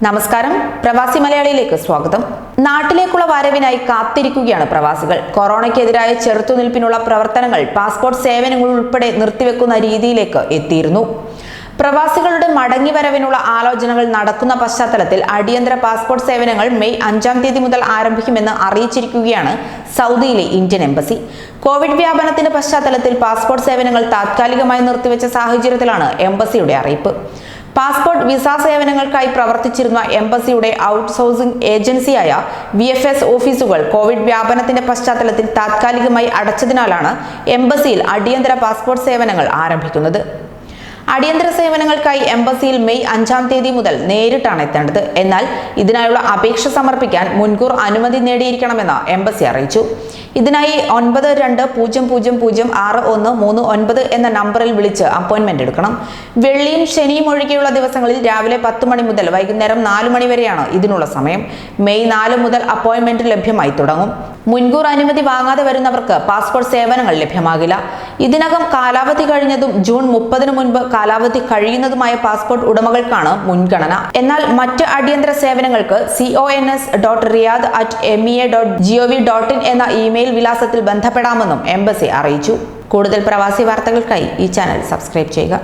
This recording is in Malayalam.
നമസ്കാരം, പ്രവാസി മലയാളിയിലേക്ക് സ്വാഗതം. നാട്ടിലേക്കുള്ള വരവിനായി കാത്തിരിക്കുകയാണ് പ്രവാസികൾ. കൊറോണയ്ക്കെതിരായ ചെറുത്തുനിൽപ്പിനുള്ള പ്രവർത്തനങ്ങൾ പാസ്പോർട്ട് സേവനങ്ങൾ ഉൾപ്പെടെ നിർത്തിവെക്കുന്ന രീതിയിലേക്ക് എത്തിയിരുന്നു. പ്രവാസികളുടെ മടങ്ങിവരവിനുള്ള ആലോചനകൾ നടക്കുന്ന പശ്ചാത്തലത്തിൽ അടിയന്തര പാസ്പോർട്ട് സേവനങ്ങൾ മെയ് 5-ാം തീയതി മുതൽ ആരംഭിക്കുമെന്ന് അറിയിച്ചിരിക്കുകയാണ് സൗദിയിലെ ഇന്ത്യൻ എംബസി. കോവിഡ് വ്യാപനത്തിന്റെ പശ്ചാത്തലത്തിൽ പാസ്പോർട്ട് സേവനങ്ങൾ താത്കാലികമായി നിർത്തിവെച്ച സാഹചര്യത്തിലാണ് എംബസിയുടെ അറിയിപ്പ്. പാസ്പോർട്ട് വിസ സേവനങ്ങൾക്കായി പ്രവർത്തിച്ചിരുന്ന എംബസിയുടെ ഔട്ട്സോഴ്സിംഗ് ഏജൻസിയായ VFS ഓഫീസുകൾ കോവിഡ് വ്യാപനത്തിന്റെ പശ്ചാത്തലത്തിൽ താത്കാലികമായി അടച്ചതിനാലാണ് എംബസിയിൽ അടിയന്തര പാസ്പോർട്ട് സേവനങ്ങൾ ആരംഭിക്കുന്നത്. അടിയന്തര സേവനങ്ങൾക്കായി എംബസിയിൽ മെയ് 5-ാം തീയതി മുതൽ നേരിട്ടാണ് എത്തേണ്ടത്. എന്നാൽ ഇതിനായുള്ള അപേക്ഷ സമർപ്പിക്കാൻ മുൻകൂർ അനുമതി നേടിയിരിക്കണമെന്ന് എംബസി അറിയിച്ചു. ഇതിനായി 9200061339 എന്ന നമ്പറിൽ വിളിച്ച് അപ്പോയിന്റ്മെന്റ് എടുക്കണം. വെള്ളിയും ശനിയും ഒഴികെയുള്ള ദിവസങ്ങളിൽ രാവിലെ 10 മണി മുതൽ വൈകുന്നേരം 4 മണി വരെയാണ് ഇതിനുള്ള സമയം. മെയ് 4 മുതൽ അപ്പോയിന്റ്മെന്റ് ലഭ്യമായി തുടങ്ങും. മുൻകൂർ അനുമതി വാങ്ങാതെ വരുന്നവർക്ക് പാസ്പോർട്ട് സേവനങ്ങൾ ലഭ്യമാകില്ല. ഇതിനകം കാലാവധി കഴിഞ്ഞതും ജൂൺ 30-ന് മുൻപ് കാലാവധി കഴിയുന്നതുമായ പാസ്പോർട്ട് ഉടമകൾക്കാണ് മുൻഗണന. എന്നാൽ മറ്റ് അടിയന്തര സേവനങ്ങൾക്ക് cons.riyadh@mea.gov.in എന്ന ഇമെയിൽ വിലാസത്തിൽ ബന്ധപ്പെടാമെന്നും എംബസി അറിയിച്ചു. കൂടുതൽ പ്രവാസി വാർത്തകൾക്കായി ഈ ചാനൽ സബ്സ്ക്രൈബ് ചെയ്യുക.